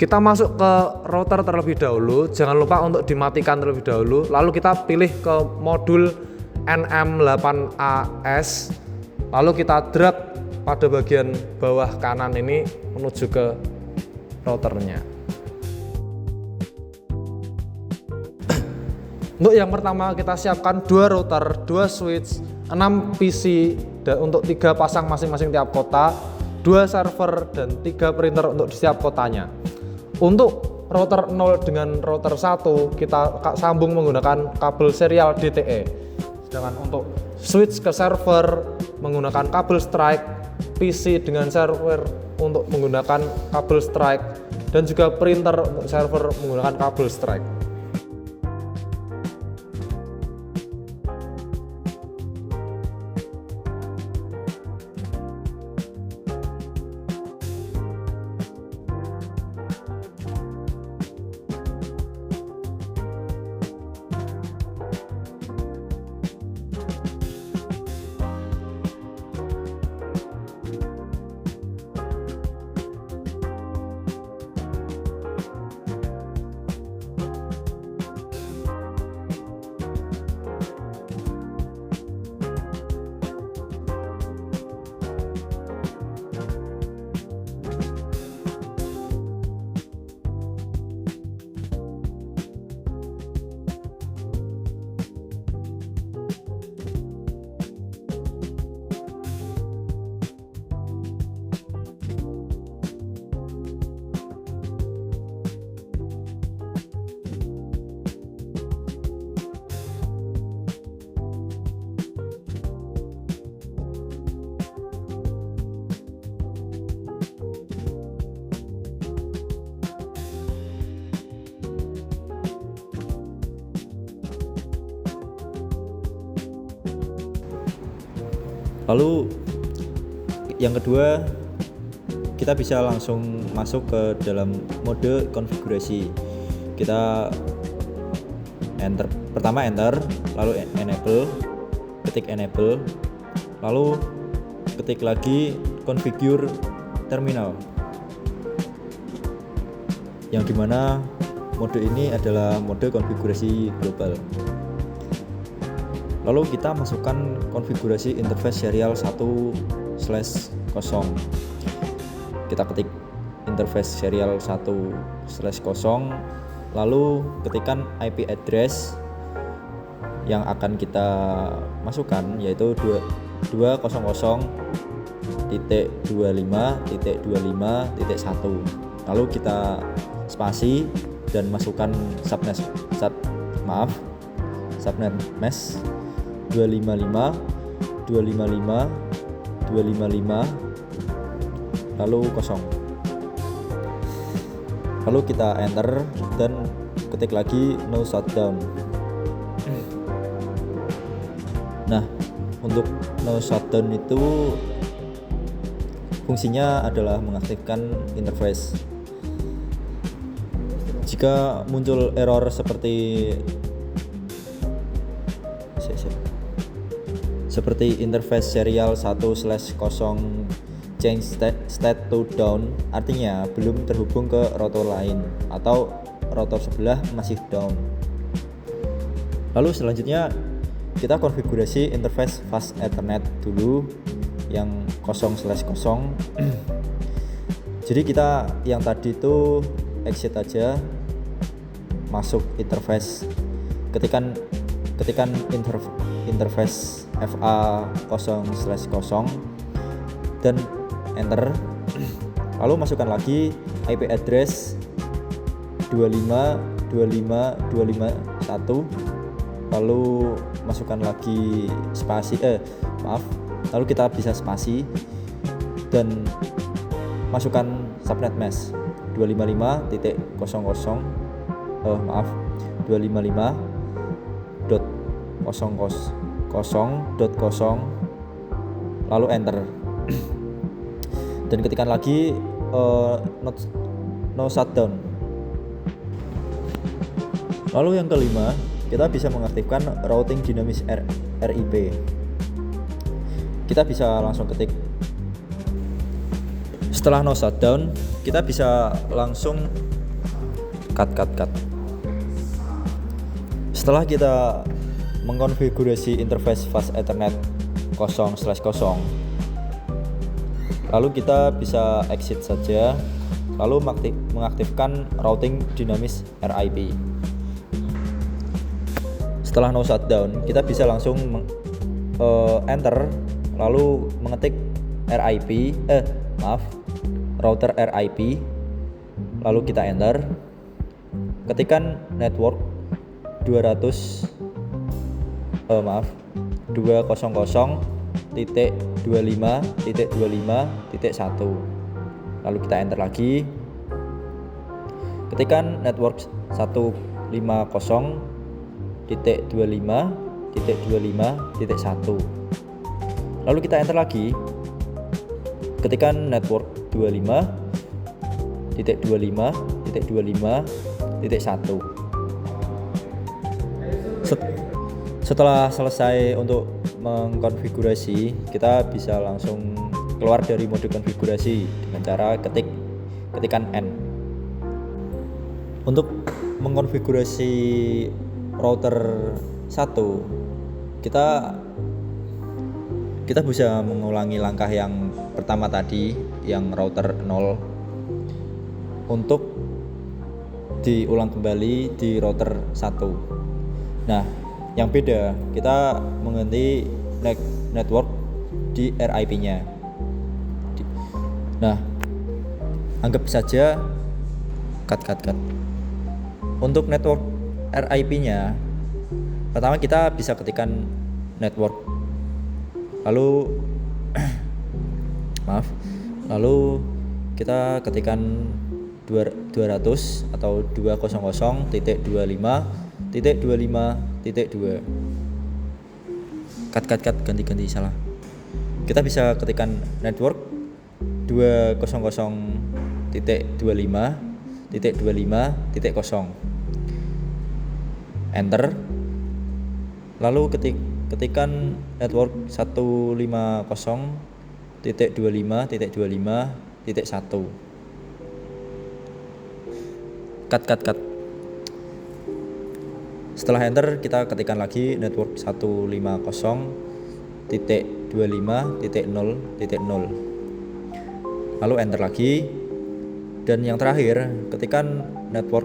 Kita masuk ke router terlebih dahulu, jangan lupa untuk dimatikan terlebih dahulu. Lalu kita pilih ke modul NM8AS, lalu kita drag pada bagian bawah kanan ini menuju ke routernya. Untuk yang pertama kita siapkan 2 router, 2 switch, 6 PC untuk 3 pasang masing-masing tiap kota, 2 server dan 3 printer untuk di setiap kotanya. Untuk router 0 dengan router 1 kita sambung menggunakan kabel serial DTE. Sedangkan untuk switch ke server menggunakan kabel strike, PC dengan server untuk menggunakan kabel strike, dan juga printer untuk server menggunakan kabel strike. Lalu yang kedua, kita bisa langsung masuk ke dalam mode konfigurasi. Kita pertama enter, lalu enable, ketik enable, lalu ketik lagi configure terminal, yang dimana mode ini adalah mode konfigurasi global. Lalu kita masukkan konfigurasi interface serial 1/0. Kita ketik interface serial 1/0, lalu ketikkan IP address yang akan kita masukkan, yaitu 200.25.25.1. Lalu kita spasi dan masukkan subnet mesh 255.255.255 lalu 0. Lalu kita enter dan ketik lagi no shutdown. Nah, untuk no shutdown itu fungsinya adalah mengaktifkan interface. Jika muncul error seperti interface serial 1/0 change state to down, artinya belum terhubung ke router lain atau router sebelah masih down. Lalu selanjutnya kita konfigurasi interface fast ethernet dulu yang 0/0. Jadi kita yang tadi itu exit aja, masuk interface, ketikan interface FA 0/0 dan enter, lalu masukkan lagi IP address 25.25.25.1, lalu masukkan lagi lalu kita bisa spasi dan masukkan subnet mesh 255.0.0.0, lalu enter dan ketikkan lagi no shutdown. Lalu yang kelima, kita bisa mengaktifkan routing dinamis RIP. Kita bisa langsung ketik, setelah no shutdown kita bisa langsung Cut. Setelah kita mengkonfigurasi interface fast Ethernet 0/0, lalu kita bisa exit saja, lalu mengaktifkan routing dinamis RIP. Setelah no shutdown, kita bisa langsung enter, lalu mengetik router RIP, lalu kita enter, ketikan network 200.25.25.1, lalu kita enter lagi, ketikan network 150.25.25.1, lalu kita enter lagi, ketikan network 25.25.25.1. Setelah selesai untuk mengkonfigurasi, kita bisa langsung keluar dari mode konfigurasi dengan cara ketikan N. Untuk mengkonfigurasi router 1, kita bisa mengulangi langkah yang pertama tadi, yang router 0, untuk diulang kembali di router 1. Nah, yang beda, kita mengganti network di RIP-nya. Nah, anggap saja cut. Untuk network RIP-nya, pertama kita bisa ketikkan network, lalu lalu kita ketikkan 200 atau 200.25.25.2. Cut ganti salah. Kita bisa ketikkan network 200.25.25.0, enter, lalu ketikan network 150.25.25.1. Cut. Setelah enter, kita ketikkan lagi network 150.25.0.0, lalu enter lagi, dan yang terakhir ketikan network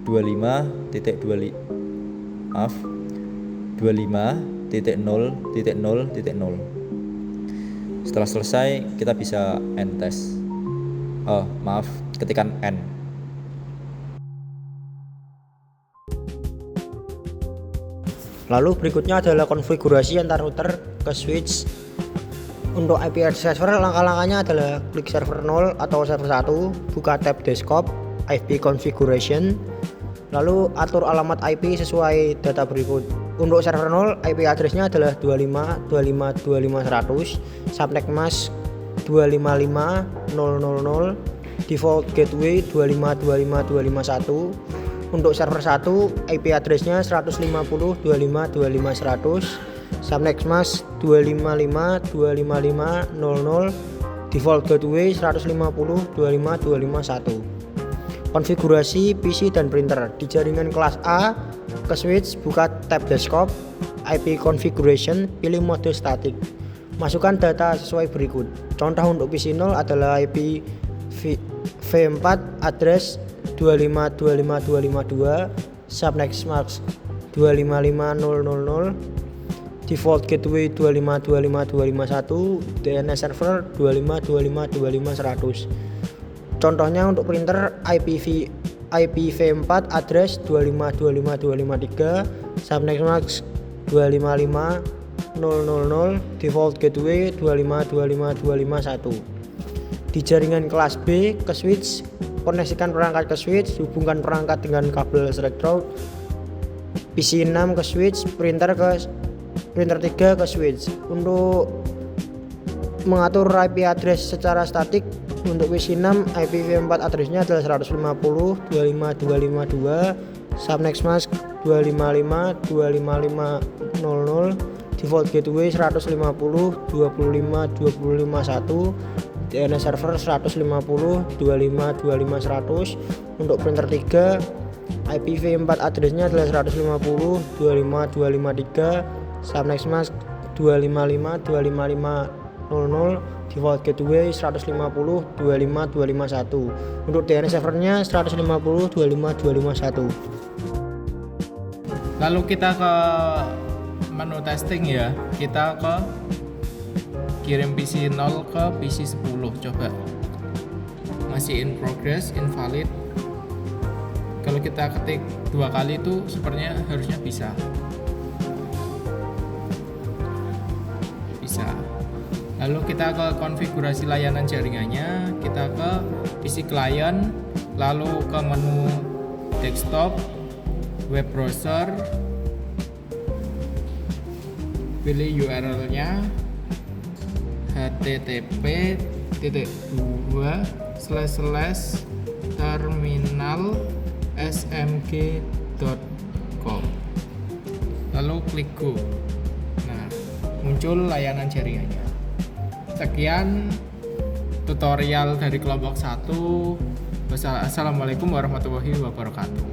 25.0.0.0. Setelah selesai, kita bisa end test. Ketikan N. Lalu berikutnya adalah konfigurasi antar router ke switch. Untuk IP address server, langkah-langkahnya adalah klik server 0 atau server 1, buka tab desktop, IP configuration, lalu atur alamat IP sesuai data berikut. Untuk server 0, IP address-nya adalah 25.25.25.100, subnet mask 255.0.0.0, default gateway 25.25.25.1. Untuk server 1, IP address-nya 150.25.25.100, subnet mask 255.255.00, default gateway 150.25.25.1. Konfigurasi PC dan printer. Di jaringan kelas A, ke switch, buka tab desktop, IP configuration, pilih mode static. Masukkan data sesuai berikut. Contoh untuk PC 0 adalah IP V4 address 25252, subnet mask 255.0.0.0, default gateway 255.255.251, DNS server 255.255.25100. Contohnya untuk printer IP V4 address 2525253, subnet mask 255.0.0.0, default gateway 2525251. Di jaringan kelas B, ke switch, koneksikan perangkat ke switch, hubungkan perangkat dengan kabel Threadroute. PC 6 ke switch, printer 3 ke switch. Untuk mengatur IP address secara statik, untuk PC 6 IP V4 addressnya adalah 150.25.252, subnet mask 255.255.00, default gateway 150.25.255.1, DNS server 150 25 25 100. Untuk printer 3 IPv4 addressnya adalah 150 25 253, subnext mask 255 25500, default gateway 150 25 251. Untuk DNS servernya 150 25 251. Lalu kita ke menu testing ya, kita ke kirim PC 0 ke PC 10, coba masih in progress, invalid. Kalau kita ketik 2 kali itu sepertinya harusnya bisa. Lalu kita ke konfigurasi layanan jaringannya, kita ke PC client, lalu ke menu desktop, web browser, pilih URL-nya http://terminal.smg.com, lalu klik go. Nah, muncul layanan jaringannya. Sekian tutorial dari kelompok 1. Wassalamualaikum warahmatullahi wabarakatuh.